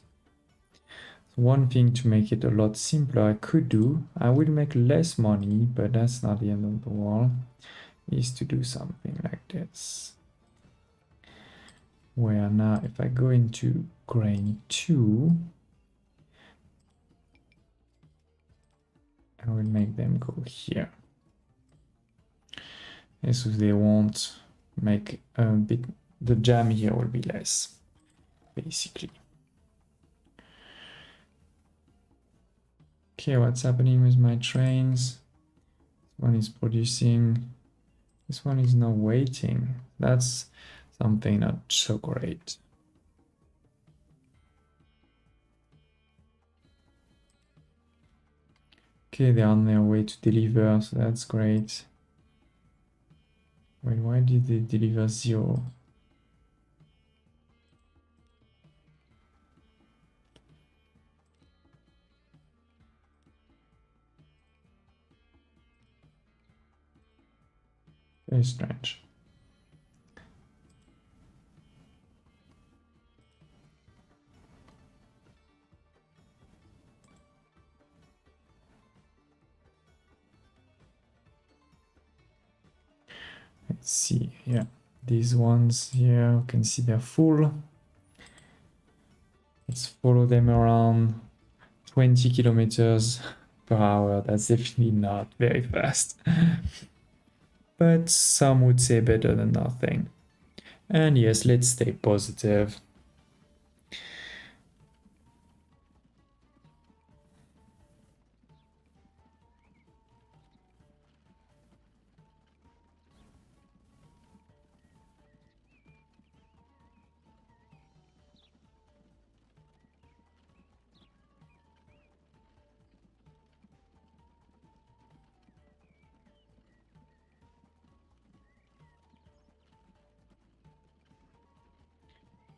Speaker 1: So one thing to make it a lot simpler I could do, I will make less money, but that's not the end of the world, is to do something like this. Where now if I go into grain 2, I will make them go here. And so they won't make a bit, the jam here will be less, basically. Okay, what's happening with my trains? This one is producing, this one is now waiting. That's something not so great. Okay, they're on their way to deliver, so that's great. Wait, why did they deliver 0? Very strange. Let's see, yeah. These ones here, you can see they're full. Let's follow them around 20 kilometers per hour. That's definitely not very fast. But some would say better than nothing. And yes, let's stay positive.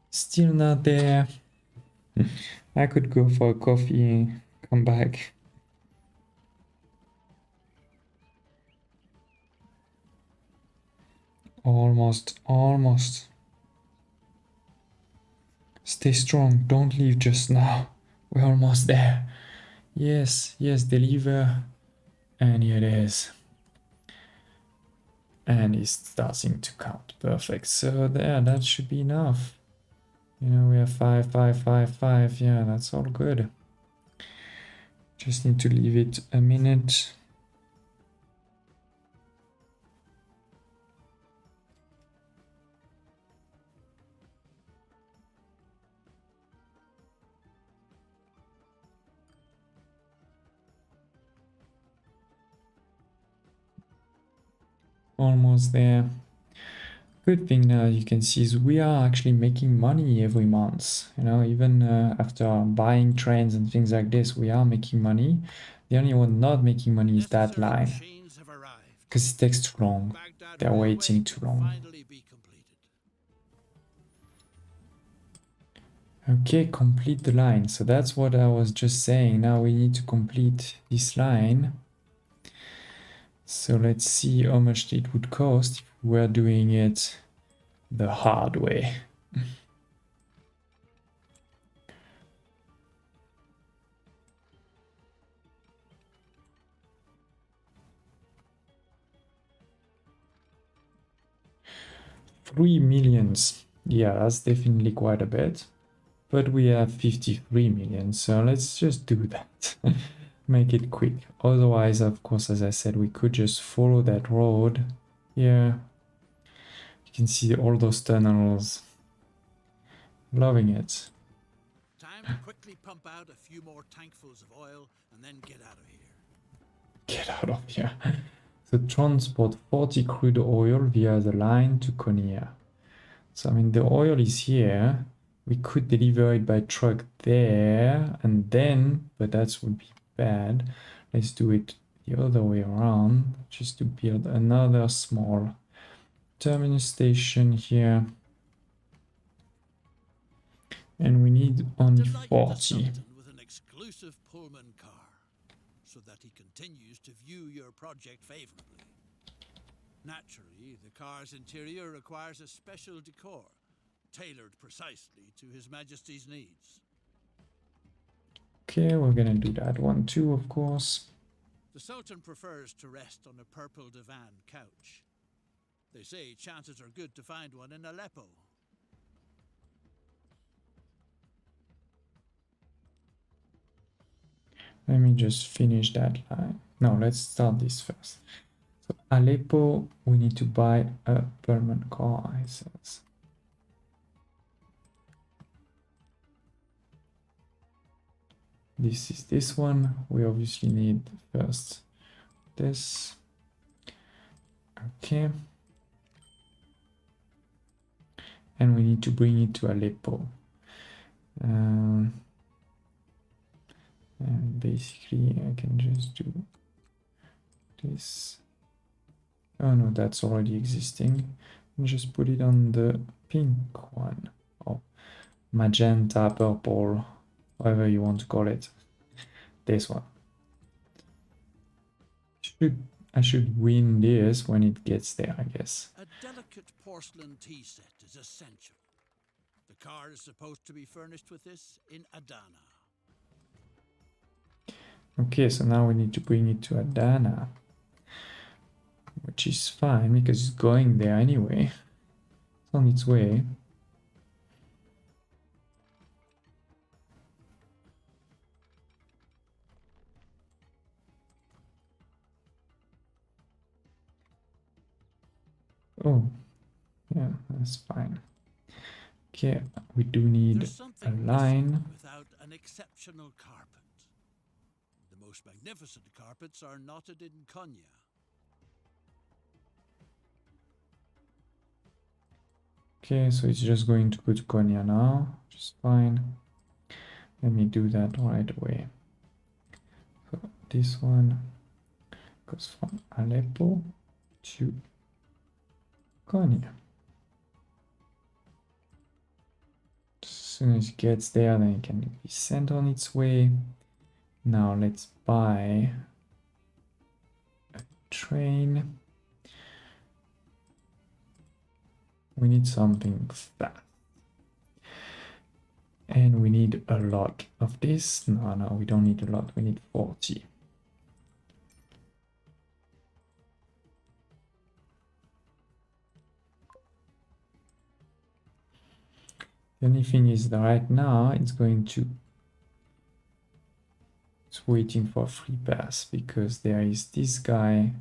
Speaker 1: Still not there. I could go for a coffee, come back. Almost, almost. Stay strong, don't leave just now. We're almost there. Yes, yes, deliver. And here it is. And it's starting to count. Perfect. So there, that should be enough. You know, we have 5, 5, 5, 5. Yeah, that's all good. Just need to leave it a minute. Almost there. Good thing now you can see is we are actually making money every month. You know, even after buying trains and things like this, we are making money. The only one not making money is that
Speaker 2: Necessary
Speaker 1: line
Speaker 2: machines have arrived.
Speaker 1: because it takes too long.
Speaker 2: Baghdad
Speaker 1: They're
Speaker 2: Railway
Speaker 1: waiting too
Speaker 2: can
Speaker 1: long.
Speaker 2: finally be completed.
Speaker 1: Okay, complete the line. So that's what I was just saying. Now we need to complete this line. So let's see how much it would cost if we were doing it the hard way. $3 million. Yeah, that's definitely quite a bit. But we have 53 million, so let's just do that. Make it quick. Otherwise, of course, as I said, we could just follow that road. Yeah. You can see all those tunnels. Loving it.
Speaker 2: Time to quickly pump out a few more tankfuls of oil and then get out of here.
Speaker 1: Get out of here. So transport 40 crude oil via the line to Konya. So I mean the oil is here. We could deliver it by truck there and then, but that would be bad. Let's do it the other way around, just to build another small terminus station here. And we need only
Speaker 2: Delight
Speaker 1: 40.
Speaker 2: the Sultan with an exclusive Pullman car, so that he continues to view your project favorably. Naturally, the car's interior requires a special decor, tailored precisely to His Majesty's needs.
Speaker 1: Okay, we're gonna do that one too, of course.
Speaker 2: The Sultan prefers to rest on a purple divan couch. They say chances are good to find one in Aleppo.
Speaker 1: Let me just finish that line. No, let's start this first. So Aleppo, we need to buy a permanent car, it says. This is this one. We obviously need first this. Okay. And we need to bring it to Aleppo. And basically I can just do this. Oh no, that's already existing. And just put it on the pink one. Oh, magenta, purple, whatever you want to call it. This one. I should win this when it gets there, I guess.
Speaker 2: A delicate porcelain tea set is essential. The car is supposed to be furnished with this in Adana.
Speaker 1: Okay, so now we need to bring it to Adana, which is fine because it's going there anyway. It's on its way. Oh, yeah, that's fine. Okay, we do need
Speaker 2: There's
Speaker 1: a
Speaker 2: something
Speaker 1: line.
Speaker 2: missing without an exceptional carpet. The most magnificent carpets are knotted in Konya.
Speaker 1: Okay, so it's just going to go to Konya now, which is fine. Let me do that right away. So this one goes from Aleppo to Konya. As soon as it gets there, then it can be sent on its way. Now let's buy a train. We need something fast. And we need a lot of this. No, we don't need a lot. We need 40. The only thing is that right now it's waiting for a free pass because there is this guy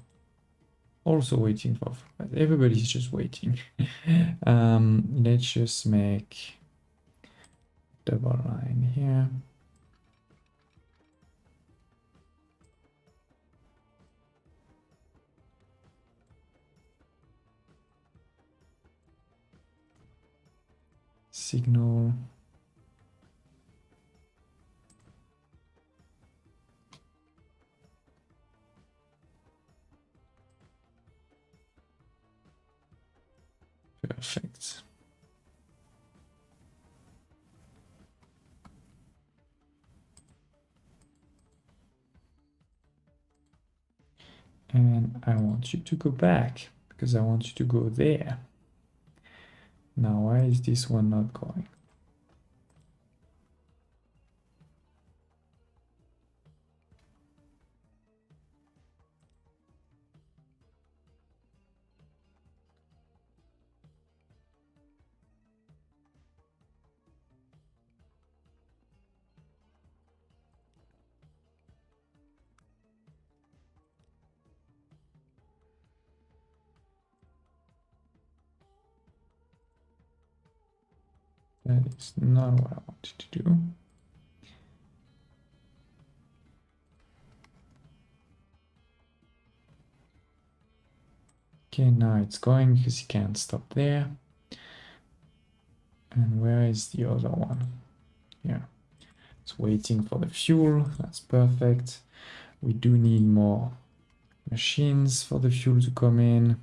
Speaker 1: also waiting for a free pass. Everybody's just waiting. Let's just make double line here. Signal. Perfect. And I want you to go back because I want you to go there. Now, why is this one not going? That is not what I wanted to do. Okay, now it's going because you can't stop there. And where is the other one? Yeah, it's waiting for the fuel. That's perfect. We do need more machines for the fuel to come in.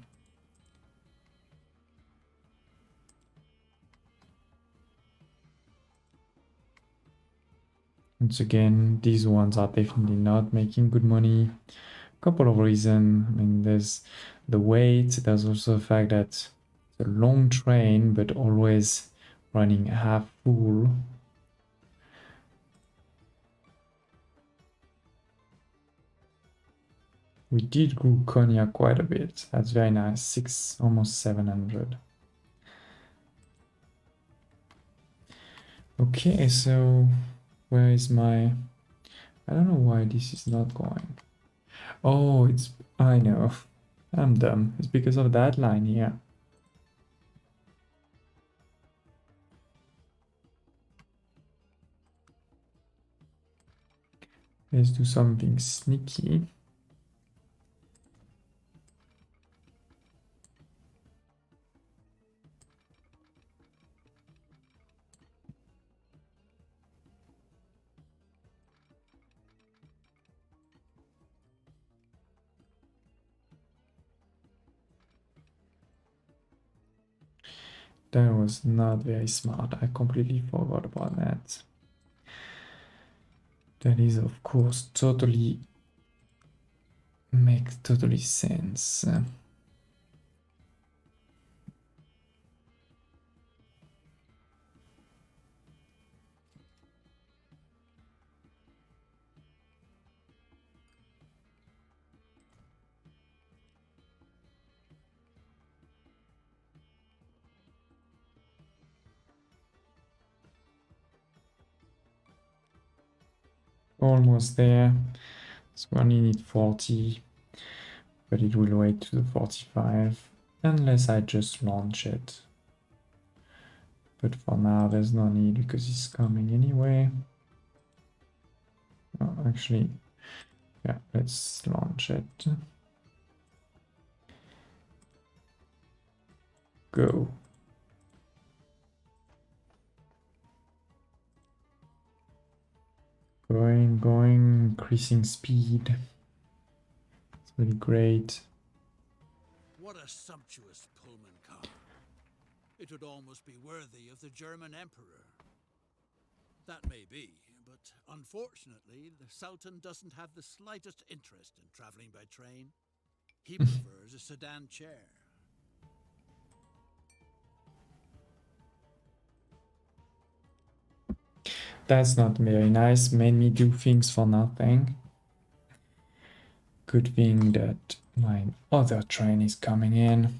Speaker 1: Once again, these ones are definitely not making good money. A couple of reasons. I mean, there's the weight. There's also the fact that it's a long train, but always running half full. We did grow Konya quite a bit. That's very nice. Almost 700. Okay, so where is my... I don't know why this is not going. Oh, I know. I'm dumb. It's because of that line here. Let's do something sneaky. That was not very smart. I completely forgot about that. That is, of course, totally makes totally sense. Almost there. So we only need 40, but it will wait to the 45 unless I just launch it. But for now, there's no need because it's coming anyway. Oh, actually, yeah, let's launch it. Go. Going, increasing speed. It's really great.
Speaker 2: What a sumptuous Pullman car. It would almost be worthy of the German Emperor. That may be, but unfortunately, the Sultan doesn't have the slightest interest in traveling by train. He prefers a sedan chair.
Speaker 1: That's not very nice. Made me do things for nothing. Good thing that my other train is coming in.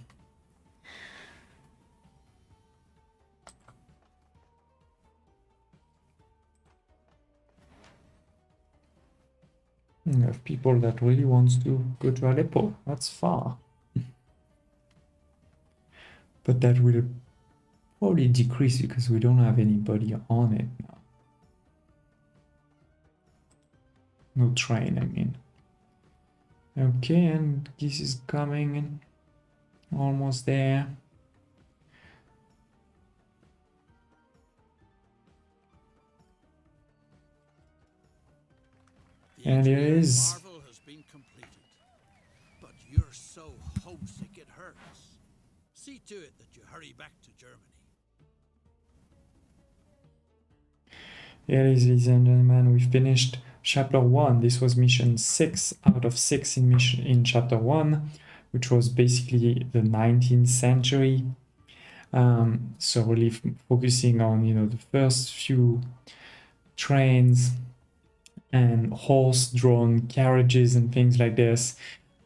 Speaker 1: We have people that really wants to go to Aleppo. That's far. But that will probably decrease because we don't have anybody on it now. No train, I mean. Okay, and this is coming in. Almost there.
Speaker 2: The
Speaker 1: And it
Speaker 2: engineering
Speaker 1: is.
Speaker 2: marvel has been completed. But you're so homesick it hurts. See to it that you hurry back to Germany.
Speaker 1: Yeah, ladies and gentlemen, we finished chapter 1. This was mission 6 out of 6 in chapter 1, which was basically the 19th century. So really focusing on, the first few trains and horse-drawn carriages and things like this.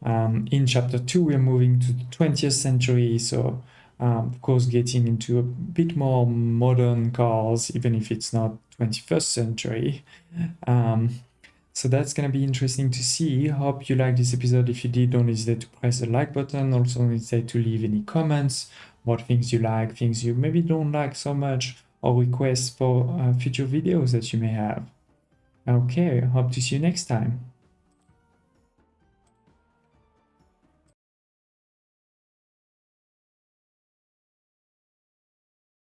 Speaker 1: In chapter 2, we're moving to the 20th century, so of course getting into a bit more modern cars, even if it's not 21st century. So that's going to be interesting to see. Hope you liked this episode. If you did, don't hesitate to press the like button. Also don't hesitate to leave any comments, what things you like, things you maybe don't like so much, or requests for future videos that you may have. Okay, hope to see you next time.